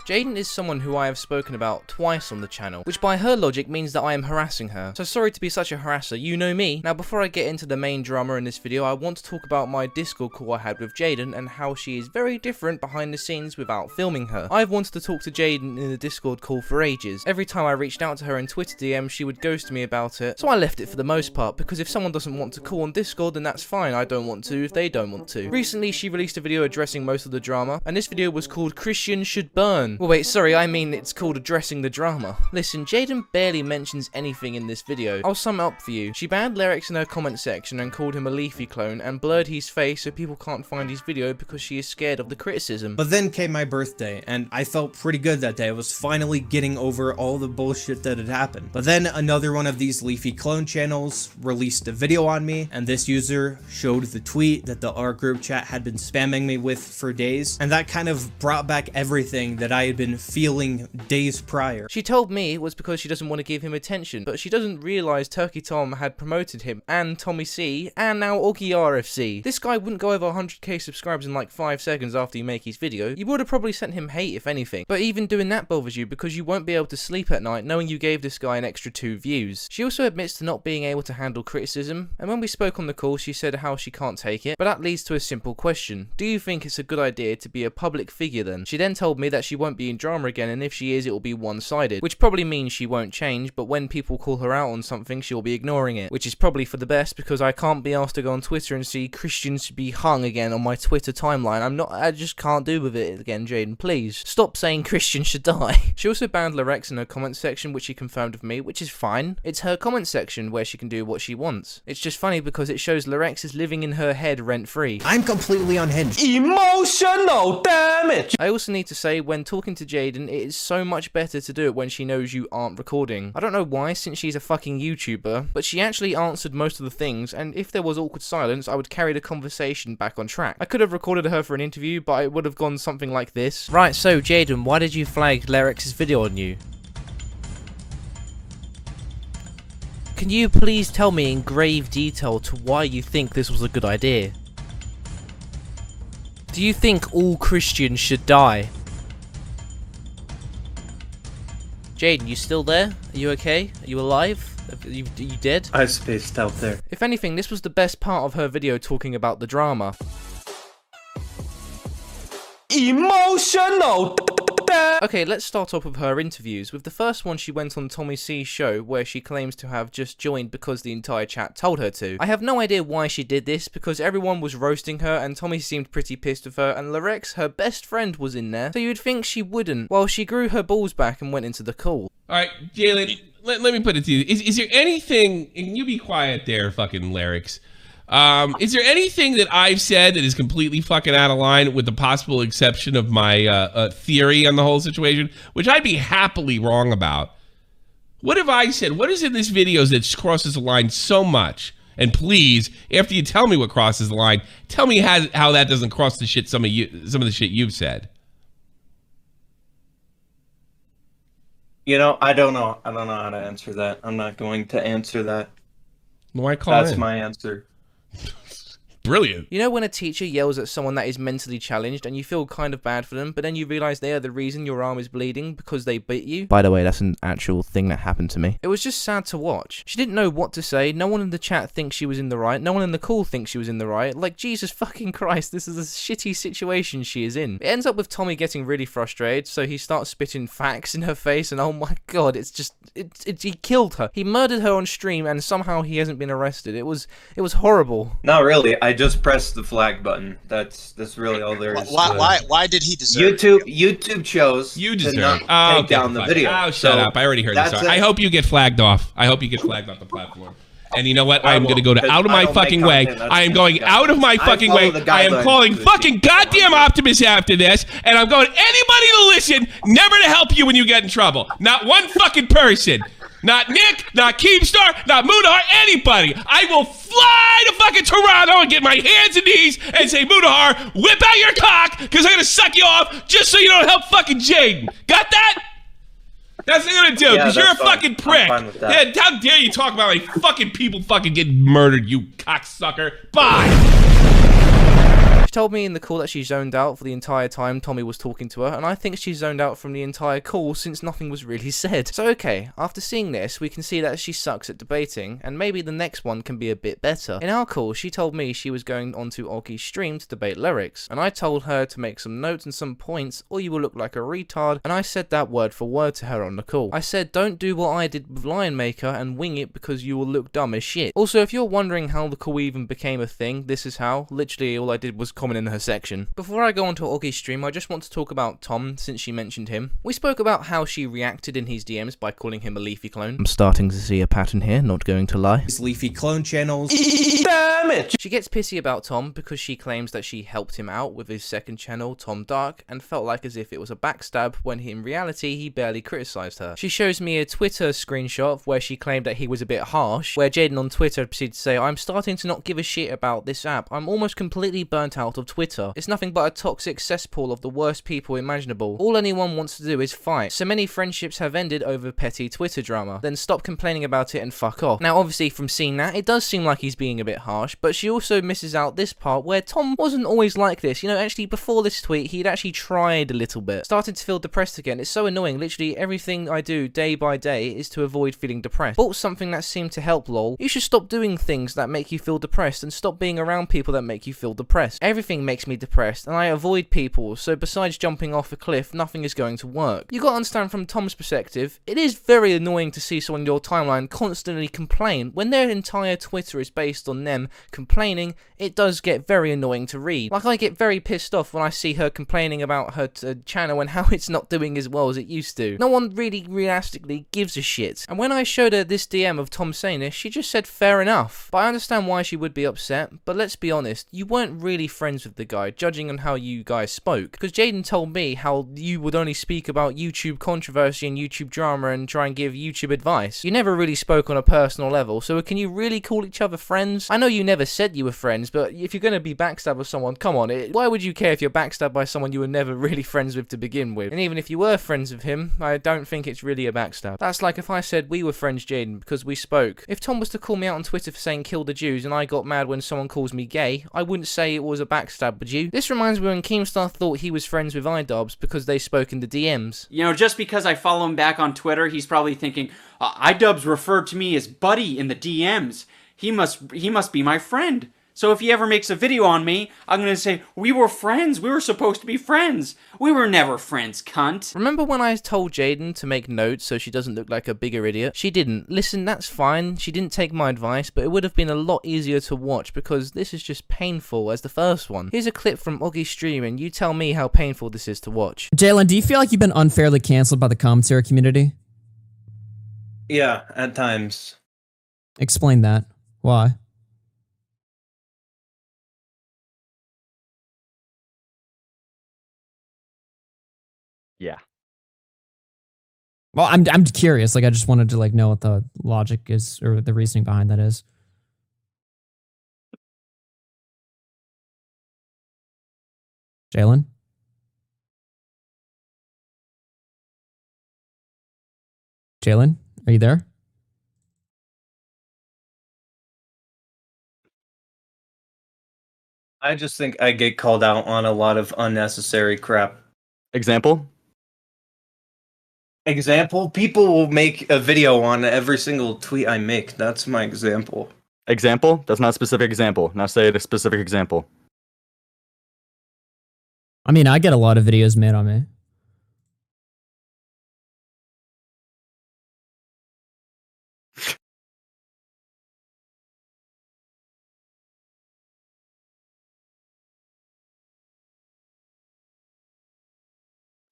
Jaden is someone who I have spoken about twice on the channel, which by her logic means that I am harassing her. So sorry to be such a harasser, you know me. Now before I get into the main drama in this video, I want to talk about my Discord call I had with Jaden and how she is very different behind the scenes without filming her. I've wanted to talk to Jaden in the Discord call for ages. Every time I reached out to her in Twitter DM, she would ghost me about it, so I left it for the most part, because if someone doesn't want to call on Discord, then that's fine, I don't want to if they don't want to. Recently, she released a video addressing most of the drama, and this video was called Christians Should Burn. Well wait, sorry, I mean it's called addressing the drama. Listen, Jaden barely mentions anything in this video. I'll sum it up for you. She banned Lyrics in her comment section and called him a Leafy clone and blurred his face so people can't find his video because she is scared of the criticism. But then came my birthday and I felt pretty good that day. I was finally getting over all the bullshit that had happened. But then another one of these Leafy clone channels released a video on me, and this user showed the tweet that the R group chat had been spamming me with for days, and that kind of brought back everything that I had been feeling days prior. She told me it was because she doesn't want to give him attention, but she doesn't realise Turkey Tom had promoted him, and Tommy C, and now Augie RFC. This guy wouldn't go over 100k subscribers in like 5 seconds after you make his video. You would have probably sent him hate if anything, but even doing that bothers you because you won't be able to sleep at night knowing you gave this guy an extra 2 views. She also admits to not being able to handle criticism, and when we spoke on the call she said how she can't take it, but that leads to a simple question. Do you think it's a good idea to be a public figure then? She then told me that she won't be in drama again, and if she is, it will be one-sided, which probably means she won't change, but when people call her out on something, she'll be ignoring it, which is probably for the best because I can't be asked to go on Twitter and see Christians should be hung again on my Twitter timeline. I just can't do with it again, Jaden, please. Stop saying Christians should die. She also banned Lyrex in her comment section, which she confirmed with me, which is fine. It's her comment section where she can do what she wants. It's just funny because it shows Lyrex is living in her head rent-free. I'm completely unhinged. Emotional damage! I also need to say, when talking to Jaden, it is so much better to do it when she knows you aren't recording. I don't know why, since she's a fucking YouTuber, but she actually answered most of the things, and if there was awkward silence, I would carry the conversation back on track. I could have recorded her for an interview, but it would have gone something like this. Right, so Jaden, why did you flag Lyrix's video on you? Can you please tell me in grave detail to why you think this was a good idea? Do you think all Christians should die? Jaden, you still there? Are you okay? Are you alive? Are you dead? I spaced out there. If anything, this was the best part of her video talking about the drama. Emotional damage! Okay, let's start off with her interviews. With the first one, she went on Tommy C's show, where she claims to have just joined because the entire chat told her to. I have no idea why she did this, because everyone was roasting her, and Tommy seemed pretty pissed with her, and Lyrex, her best friend, was in there, so you'd think she wouldn't. Well, she grew her balls back and went into the call. Alright, Jalen, let me put it to you. Is there anything, and you be quiet there, fucking Lyrics. Is there anything that I've said that is completely fucking out of line, with the possible exception of my theory on the whole situation, which I'd be happily wrong about? What have I said? What is in this video that crosses the line so much? And please, after you tell me what crosses the line, tell me how that doesn't cross the shit some of the shit you've said. You know, I don't know how to answer that. I'm not going to answer that. Why call That's in? my answer. Brilliant. You know when a teacher yells at someone that is mentally challenged and you feel kind of bad for them, but then you realise they are the reason your arm is bleeding because they bit you? By the way, that's an actual thing that happened to me. It was just sad to watch. She didn't know what to say, no one in the chat thinks she was in the right, no one in the call thinks she was in the right. Like, Jesus fucking Christ, this is a shitty situation she is in. It ends up with Tommy getting really frustrated, so he starts spitting facts in her face, and oh my god, it's just, he killed her. He murdered her on stream, and somehow he hasn't been arrested. It was horrible. Not really. I just pressed the flag button. That's really all there is. Why did he deserve YouTube chose You to deserve not take down the video. Oh, shut up. I already heard this. I hope you get flagged off. I hope you get flagged off the platform. And you know what? I am going to go out of my fucking way. I am going out of my fucking way. I am calling fucking goddamn Optimus after this. And I'm going anybody to listen, never to help you when you get in trouble. Not one fucking person. Not Nick, not Keemstar, not Mudahar, anybody. I will fly to fucking Toronto and get my hands and knees and say, Mudahar, whip out your cock, because I'm going to suck you off just so you don't help fucking Jaden. Got that? That's what I'm going to do, because you're a fucking prick. Yeah, how dare you talk about my fucking people fucking getting murdered, you cocksucker. Bye. told me in the call that she zoned out for the entire time Tommy was talking to her, and I think she zoned out from the entire call since nothing was really said. So okay, after seeing this, we can see that she sucks at debating, and maybe the next one can be a bit better. In our call, she told me she was going onto Oggy's stream to debate lyrics, and I told her to make some notes and some points, or you will look like a retard, and I said that word for word to her on the call. I said, don't do what I did with Lion Maker and wing it because you will look dumb as shit. Also, if you're wondering how the call even became a thing, this is how. Literally, all I did was comment in her section. Before I go onto Oggy's stream, I just want to talk about Tom, since she mentioned him. We spoke about how she reacted in his DMs by calling him a Leafy clone. I'm starting to see a pattern here, not going to lie. These Leafy clone channels. Damn it! She gets pissy about Tom because she claims that she helped him out with his second channel, Tom Dark, and felt like as if it was a backstab when in reality he barely criticised her. She shows me a Twitter screenshot where she claimed that he was a bit harsh, where Jaden on Twitter proceeded to say, I'm starting to not give a shit about this app. I'm almost completely burnt out of Twitter. It's nothing but a toxic cesspool of the worst people imaginable. All anyone wants to do is fight. So many friendships have ended over petty Twitter drama. Then stop complaining about it and fuck off. Now obviously from seeing that, it does seem like he's being a bit harsh, but she also misses out this part where Tom wasn't always like this. You know, actually before this tweet, he'd actually tried a little bit. Started to feel depressed again. It's so annoying. Literally everything I do day by day is to avoid feeling depressed. Bought something that seemed to help, lol. You should stop doing things that make you feel depressed and stop being around people that make you feel depressed. Everything makes me depressed and I avoid people, so besides jumping off a cliff, nothing is going to work. You gotta understand from Tom's perspective, it is very annoying to see someone in your timeline constantly complain. When their entire Twitter is based on them complaining, it does get very annoying to read. Like, I get very pissed off when I see her complaining about her channel and how it's not doing as well as it used to. No one really realistically gives a shit. And when I showed her this DM of Tom saying this, she just said fair enough. But I understand why she would be upset, but let's be honest, you weren't really friends with the guy, judging on how you guys spoke. Because Jaden told me how you would only speak about YouTube controversy and YouTube drama and try and give YouTube advice. You never really spoke on a personal level, so can you really call each other friends? I know you never said you were friends, but if you're going to be backstabbed with someone, come on, why would you care if you're backstabbed by someone you were never really friends with to begin with? And even if you were friends with him, I don't think it's really a backstab. That's like if I said we were friends, Jaden, because we spoke. If Tom was to call me out on Twitter for saying kill the Jews and I got mad when someone calls me gay, I wouldn't say it was a backstab, would you? This reminds me when Keemstar thought he was friends with iDubbbz because they spoke in the DMs. You know, just because I follow him back on Twitter, he's probably thinking, iDubbbz referred to me as buddy in the DMs. He must be my friend. So if he ever makes a video on me, I'm gonna say, we were friends, we were supposed to be friends. We were never friends, cunt. Remember when I told Jaden to make notes so she doesn't look like a bigger idiot? She didn't. Listen, that's fine, she didn't take my advice, but it would have been a lot easier to watch because this is just painful as the first one. Here's a clip from Oggy's stream and you tell me how painful this is to watch. Jalen, do you feel like you've been unfairly cancelled by the commentary community? Yeah, at times. Explain that. Why? Yeah. Well, I'm curious. Like, I just wanted to like know what the logic is or the reasoning behind that is. Jalen? Jalen, are you there? I just think I get called out on a lot of unnecessary crap. Example? Example, people will make a video on every single tweet I make. That's my example. Example? That's not a specific example. Now say a specific example. I mean, I get a lot of videos made on me.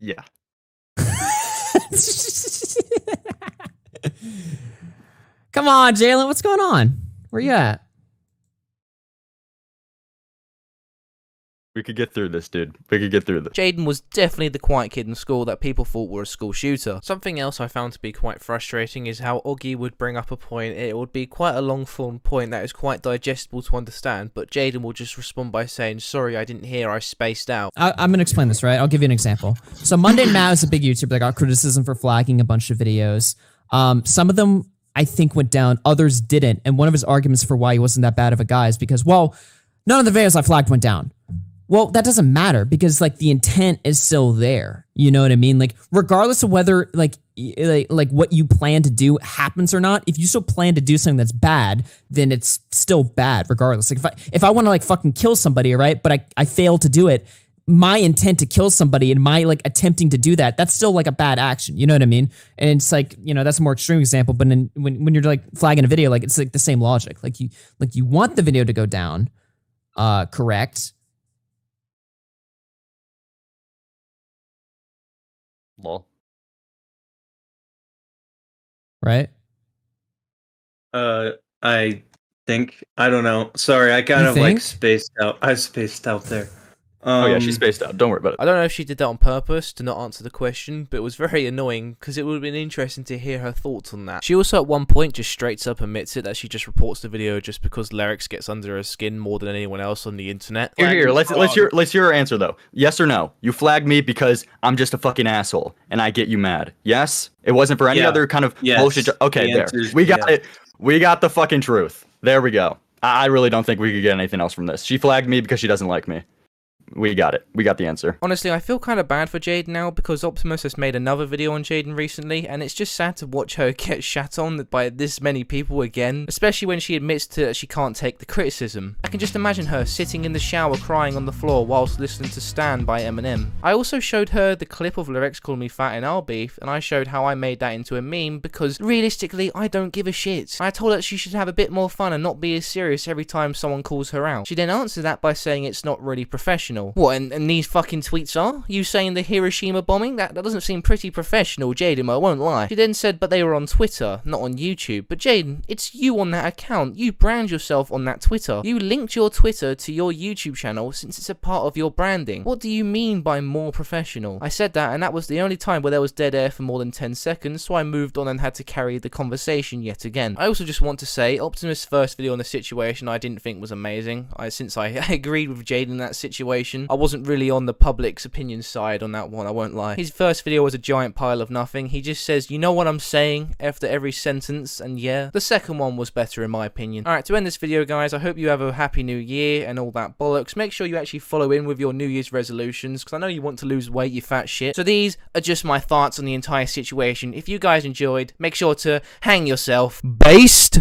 Yeah. Come on, Jalen, what's going on? Where you at? We could get through this, dude. We could get through this. Jaden was definitely the quiet kid in school that people thought were a school shooter. Something else I found to be quite frustrating is how Oggy would bring up a point. It would be quite a long form point that is quite digestible to understand, but Jaden will just respond by saying, sorry, I didn't hear, I spaced out. I'm gonna explain this, right? I'll give you an example. So Mundane Matt is a big YouTuber that got criticism for flagging a bunch of videos. Some of them I think went down, others didn't. And one of his arguments for why he wasn't that bad of a guy is because, well, none of the videos I flagged went down. Well, that doesn't matter because like the intent is still there. You know what I mean? Like regardless of whether like what you plan to do happens or not, if you still plan to do something that's bad, then it's still bad regardless. Like if I want to like fucking kill somebody, right? But I fail to do it, my intent to kill somebody and my like attempting to do that, that's still like a bad action. You know what I mean? And it's like, you know, that's a more extreme example, but when you're like flagging a video, like it's like the same logic. Like you want the video to go down, correct? Lol. Right? I think, I don't know. Sorry, I kind of like spaced out. I spaced out there. Oh yeah, she spaced out. Don't worry about it. I don't know if she did that on purpose to not answer the question, but it was very annoying because it would have been interesting to hear her thoughts on that. She also at one point just straight up admits it that she just reports the video just because Lerix gets under her skin more than anyone else on the internet. Here, let's hear her answer though. Yes or no? You flagged me because I'm just a fucking asshole and I get you mad. Yes? It wasn't for any other kind of bullshit. Okay, there. We got it. We got the fucking truth. There we go. I really don't think we could get anything else from this. She flagged me because she doesn't like me. We got it. We got the answer. Honestly, I feel kind of bad for Jaden now because Optimus has made another video on Jaden recently, and it's just sad to watch her get shat on by this many people again, especially when she admits that she can't take the criticism. I can just imagine her sitting in the shower crying on the floor whilst listening to Stan by Eminem. I also showed her the clip of Lerix calling me fat in our beef, and I showed how I made that into a meme because realistically, I don't give a shit. I told her she should have a bit more fun and not be as serious every time someone calls her out. She then answered that by saying it's not really professional. What, and these fucking tweets are? You saying the Hiroshima bombing? That doesn't seem pretty professional, Jaden, I won't lie. She then said, but they were on Twitter, not on YouTube. But Jaden, it's you on that account. You brand yourself on that Twitter. You linked your Twitter to your YouTube channel since it's a part of your branding. What do you mean by more professional? I said that, and that was the only time where there was dead air for more than 10 seconds, so I moved on and had to carry the conversation yet again. I also just want to say, Optimus' first video on the situation I didn't think was amazing. Since I agreed with Jaden in that situation, I wasn't really on the public's opinion side on that one, I won't lie. His first video was a giant pile of nothing. He just says, you know what I'm saying, after every sentence, and yeah. The second one was better in my opinion. Alright, to end this video guys, I hope you have a happy new year and all that bollocks. Make sure you actually follow in with your New Year's resolutions, because I know you want to lose weight, you fat shit. So these are just my thoughts on the entire situation. If you guys enjoyed, make sure to hang yourself based.